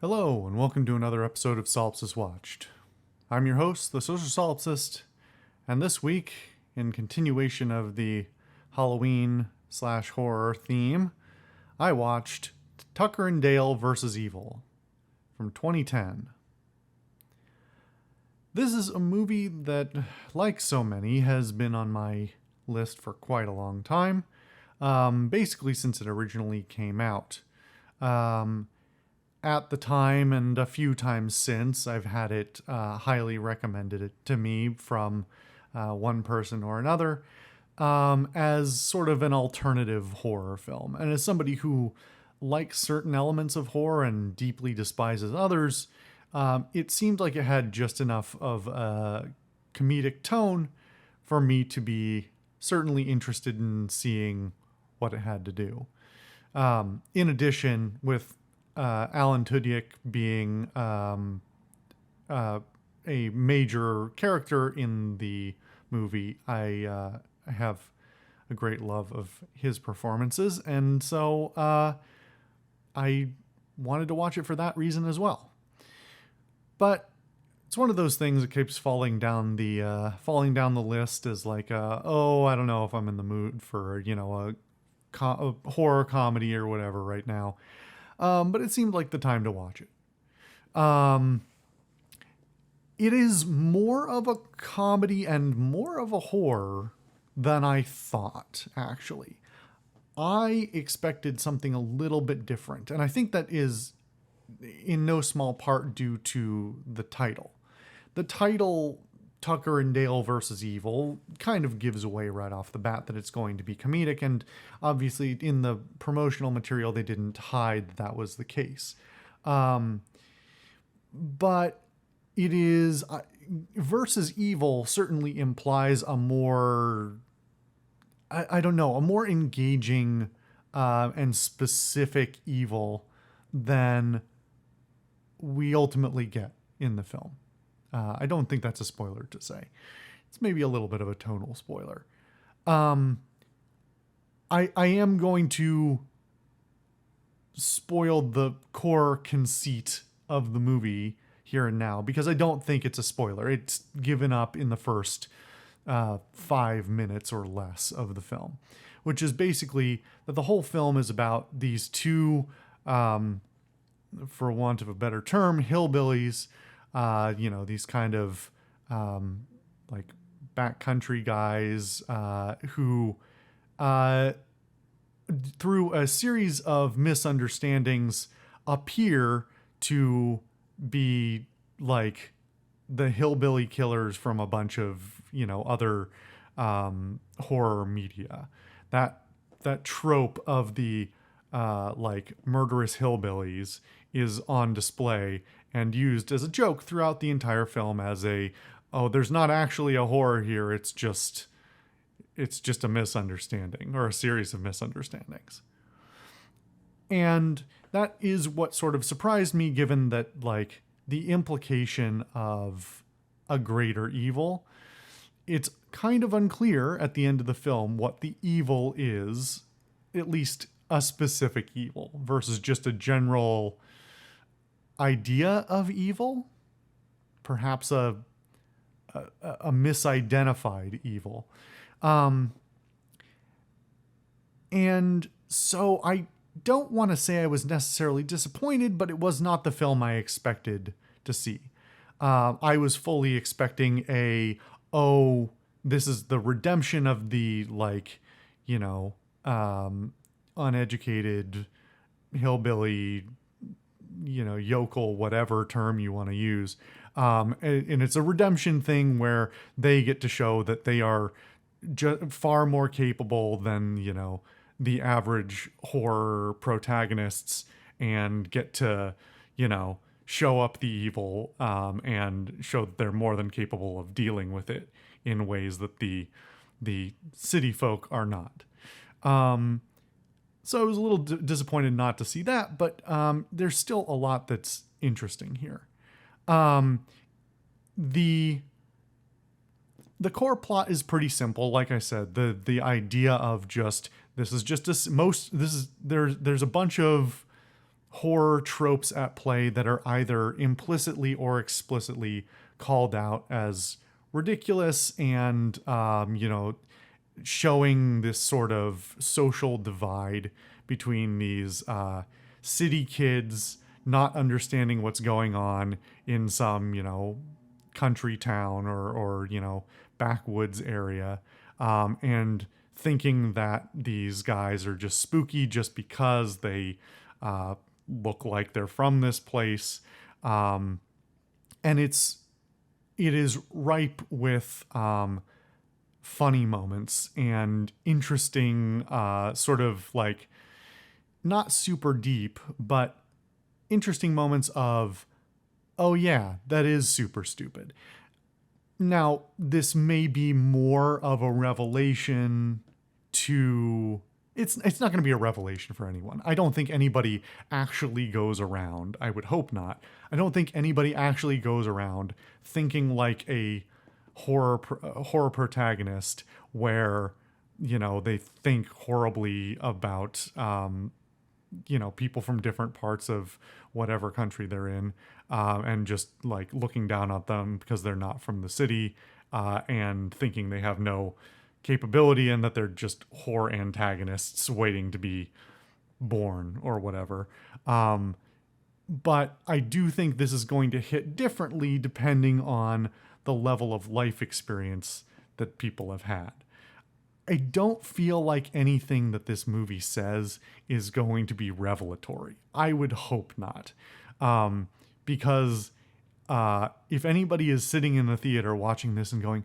Hello, and welcome to another episode of Solipsist Watched. I'm your host, the Social Solipsist, and this week, in continuation of the Halloween/horror theme, I watched Tucker and Dale vs. Evil from 2010. This is a movie that, like so many, has been on my list for quite a long time, basically since it originally came out. At the time and a few times since, I've had it highly recommended to me from one person or another as sort of an alternative horror film. And as somebody who likes certain elements of horror and deeply despises others, it seemed like it had just enough of a comedic tone for me to be certainly interested in seeing what it had to do. In addition, with Alan Tudyk being a major character in the movie, I have a great love of his performances, and so I wanted to watch it for that reason as well. But it's one of those things that keeps falling down the list as like, I don't know if I'm in the mood for a horror comedy or whatever right now. But it seemed like the time to watch it. It is more of a comedy and more of a horror than I thought, actually. I expected something a little bit different, and I think that is in no small part due to the title. The title, Tucker and Dale versus Evil, kind of gives away right off the bat that it's going to be comedic, and obviously in the promotional material they didn't hide that was the case. But it is versus Evil certainly implies a more a more engaging and specific evil than we ultimately get in the film. I don't think that's a spoiler to say. It's maybe a little bit of a tonal spoiler. I am going to spoil the core conceit of the movie here and now because I don't think it's a spoiler. It's given up in the first 5 minutes or less of the film, which is basically that the whole film is about these two, for want of a better term, hillbillies. These kind of like backcountry guys who, through a series of misunderstandings, appear to be like the hillbilly killers from a bunch of other horror media. That trope of the like murderous hillbillies is on display and used as a joke throughout the entire film as there's not actually a horror here, it's just a misunderstanding or a series of misunderstandings. And that is what sort of surprised me, given that like the implication of a greater evil, it's kind of unclear at the end of the film what the evil is, at least a specific evil versus just a general idea of evil, perhaps a misidentified evil. And so I don't want to say I was necessarily disappointed, but it was not the film I expected to see. I was fully expecting this is the redemption of the uneducated hillbilly, yokel, whatever term you want to use. And it's a redemption thing where they get to show that they are far more capable than, the average horror protagonists and get to, show up the evil and show that they're more than capable of dealing with it in ways that the city folk are not. So I was a little disappointed not to see that, but there's still a lot that's interesting here. The core plot is pretty simple. Like I said, the idea of there's a bunch of horror tropes at play that are either implicitly or explicitly called out as ridiculous and, showing this sort of social divide between these city kids not understanding what's going on in some, country town or backwoods area, and thinking that these guys are just spooky just because they look like they're from this place. And it is ripe with funny moments and interesting, sort of like not super deep, but interesting moments of, oh yeah, that is super stupid. Now, this may be more of a revelation to it's not going to be a revelation for anyone. I don't think anybody actually goes around. I would hope not. I don't think anybody actually goes around thinking like a horror protagonist where they think horribly about people from different parts of whatever country they're in, and just like looking down at them because they're not from the city, and thinking they have no capability and that they're just horror antagonists waiting to be born or whatever. But I do think this is going to hit differently depending on the level of life experience that people have had. I don't feel like anything that this movie says is going to be revelatory. I would hope not. Because if anybody is sitting in the theater watching this and going,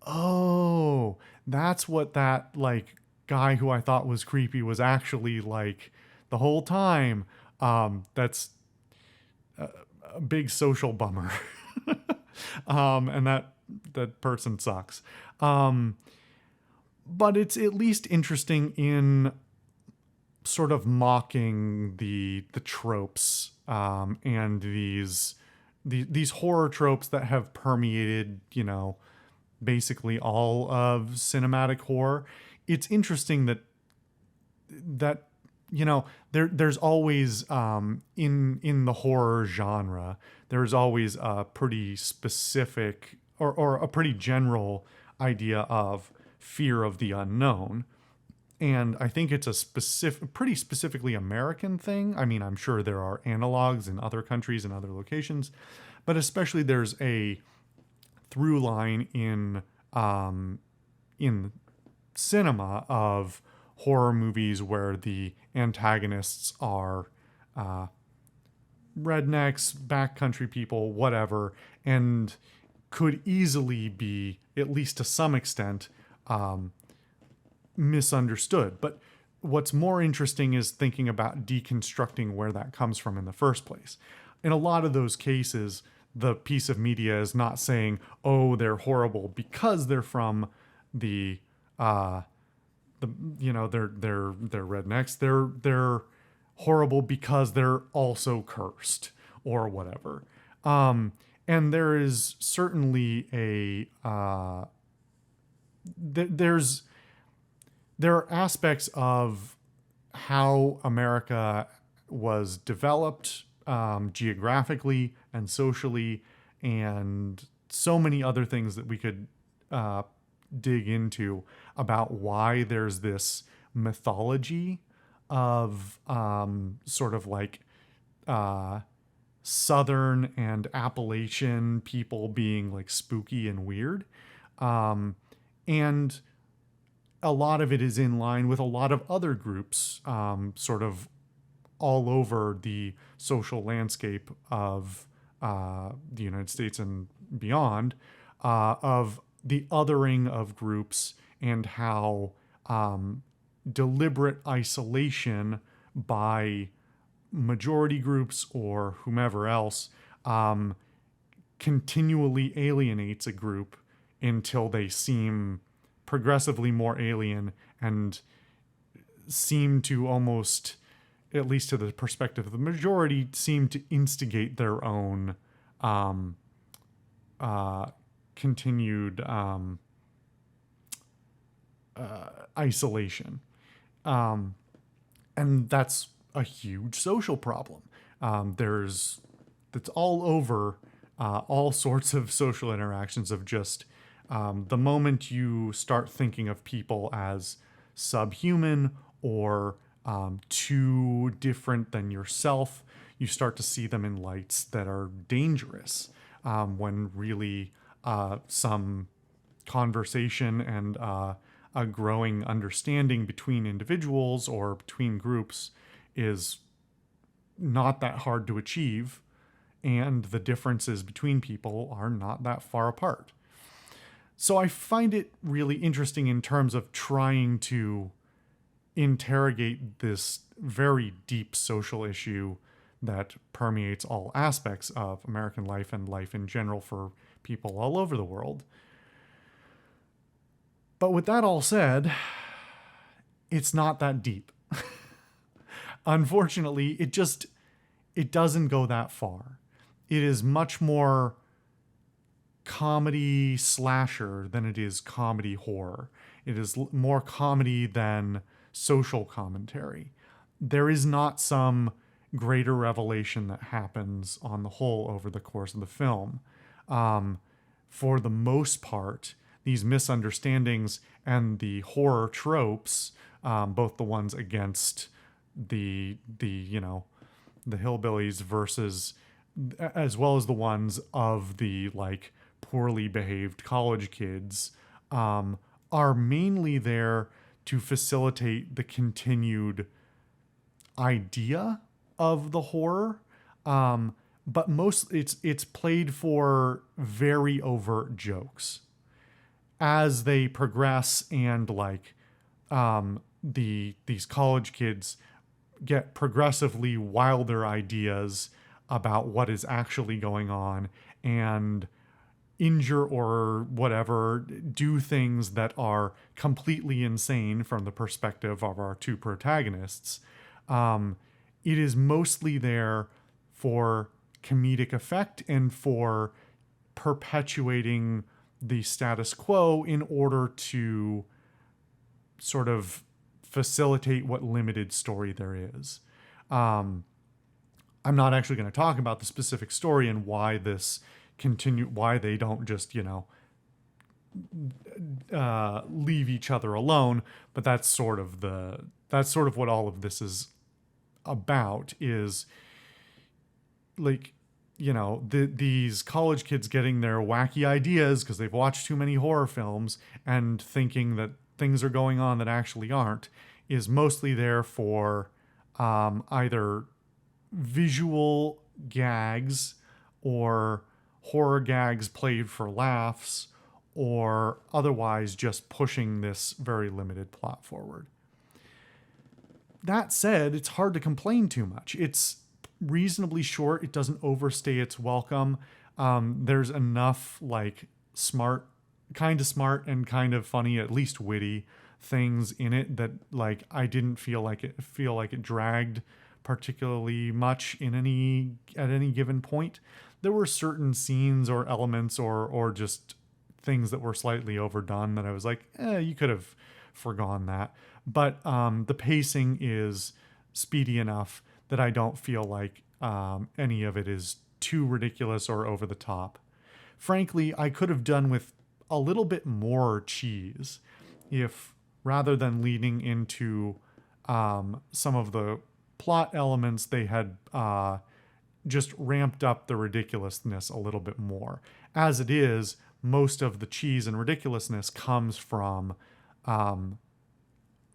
oh, that's what that like guy who I thought was creepy was actually like the whole time, that's a big social bummer. And that person sucks. But it's at least interesting in sort of mocking the tropes, and these horror tropes that have permeated, basically all of cinematic horror. It's interesting that there's always, in the horror genre, there's always a pretty specific or a pretty general idea of fear of the unknown. And I think it's pretty specifically American thing. I mean, I'm sure there are analogs in other countries and other locations, but especially there's a through line in cinema of horror movies where the antagonists are rednecks, backcountry people, whatever, and could easily be, at least to some extent, misunderstood. But what's more interesting is thinking about deconstructing where that comes from in the first place. In a lot of those cases, the piece of media is not saying, oh, they're horrible because they're from they're rednecks. They're horrible because they're also cursed or whatever. And there is certainly there are aspects of how America was developed, geographically and socially, and so many other things that we could dig into about why there's this mythology of sort of like Southern and Appalachian people being like spooky and weird. And a lot of it is in line with a lot of other groups, sort of all over the social landscape of the United States and beyond, of the othering of groups and how deliberate isolation by majority groups or whomever else continually alienates a group until they seem progressively more alien and seem to almost, at least to the perspective of the majority, seem to instigate their own continued isolation. And that's a huge social problem. That's all over all sorts of social interactions of just the moment you start thinking of people as subhuman or too different than yourself, you start to see them in lights that are dangerous when really some conversation and a growing understanding between individuals or between groups is not that hard to achieve, and the differences between people are not that far apart. So I find it really interesting in terms of trying to interrogate this very deep social issue that permeates all aspects of American life and life in general for people all over the world. But with that all said, it's not that deep. Unfortunately, it doesn't go that far. It is much more comedy slasher than it is comedy horror. It is more comedy than social commentary. There is not some greater revelation that happens on the whole over the course of the film. For the most part, these misunderstandings and the horror tropes, both the ones against the hillbillies versus, as well as the ones of the like poorly behaved college kids, are mainly there to facilitate the continued idea of the horror. But most it's played for very overt jokes as they progress, and like these college kids get progressively wilder ideas about what is actually going on and injure or whatever, do things that are completely insane from the perspective of our two protagonists. It is mostly there for comedic effect and for perpetuating the status quo in order to sort of facilitate what limited story there is. I'm not actually going to talk about the specific story and why why they don't just, leave each other alone, but that's sort of what all of this is about, is like, these college kids getting their wacky ideas because they've watched too many horror films and thinking that things are going on that actually aren't, is mostly there for either visual gags or horror gags played for laughs, or otherwise just pushing this very limited plot forward. That said, it's hard to complain too much. It's reasonably short. It doesn't overstay its welcome. There's enough like kind of smart and kind of funny, at least witty things in it that like I didn't feel like it dragged particularly much at any given point. There were certain scenes or elements or just things that were slightly overdone that I was like, you could have forgone that. But the pacing is speedy enough that I don't feel like any of it is too ridiculous or over the top. Frankly, I could have done with a little bit more cheese if, rather than leading into some of the plot elements, they had just ramped up the ridiculousness a little bit more. As it is, most of the cheese and ridiculousness comes from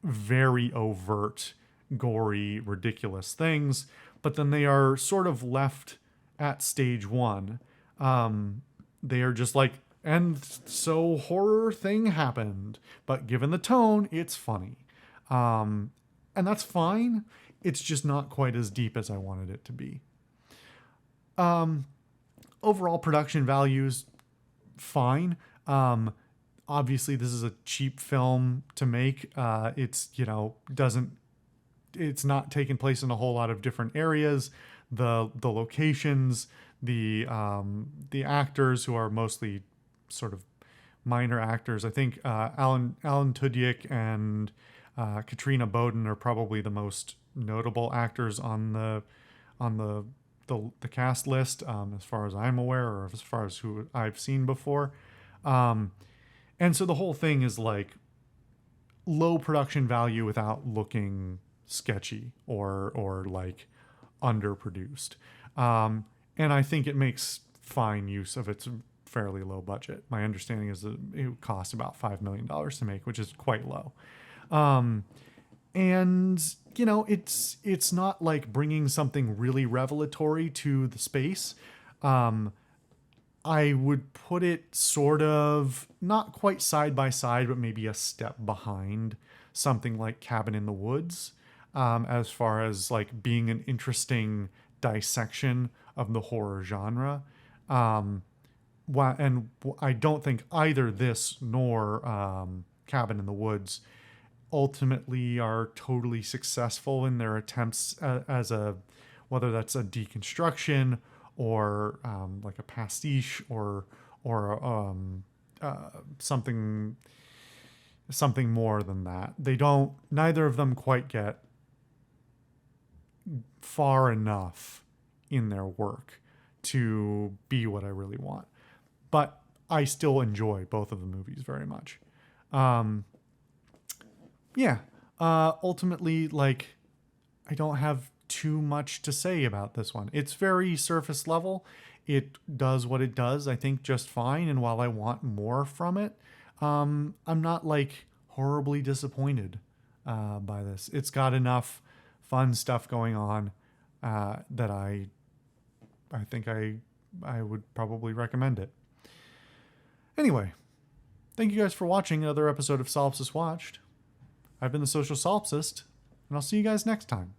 very overt, gory, ridiculous things, but then they are sort of left at stage one. They are just like, and so horror thing happened, but given the tone, it's funny. And that's fine. It's just not quite as deep as I wanted it to be. Overall production values, fine. Obviously this is a cheap film to make. It's not taking place in a whole lot of different areas. The locations, the actors, who are mostly sort of minor actors. I think Alan Tudyk and Katrina Bowden are probably the most notable actors on on the cast list, as far as I'm aware, or as far as who I've seen before. And so the whole thing is like low production value without looking sketchy or like underproduced. And I think it makes fine use of its fairly low budget. My understanding is that it would cost about $5 million to make, which is quite low. And it's not like bringing something really revelatory to the space. I would put it sort of not quite side by side, but maybe a step behind something like Cabin in the Woods, as far as like being an interesting dissection of the horror genre. And I don't think either this nor Cabin in the Woods ultimately are totally successful in their attempts as a, whether that's a deconstruction or like a pastiche or something more than that. They don't. Neither of them quite get far enough in their work to be what I really want. But I still enjoy both of the movies very much. Yeah. Ultimately, like, I don't have too much to say about this one. It's very surface level. It does what it does, I think, just fine. And while I want more from it, I'm not like horribly disappointed by this. It's got enough fun stuff going on that I think I would probably recommend it. Anyway, thank you guys for watching another episode of Solipsist Watched. I've been the Social Solipsist, and I'll see you guys next time.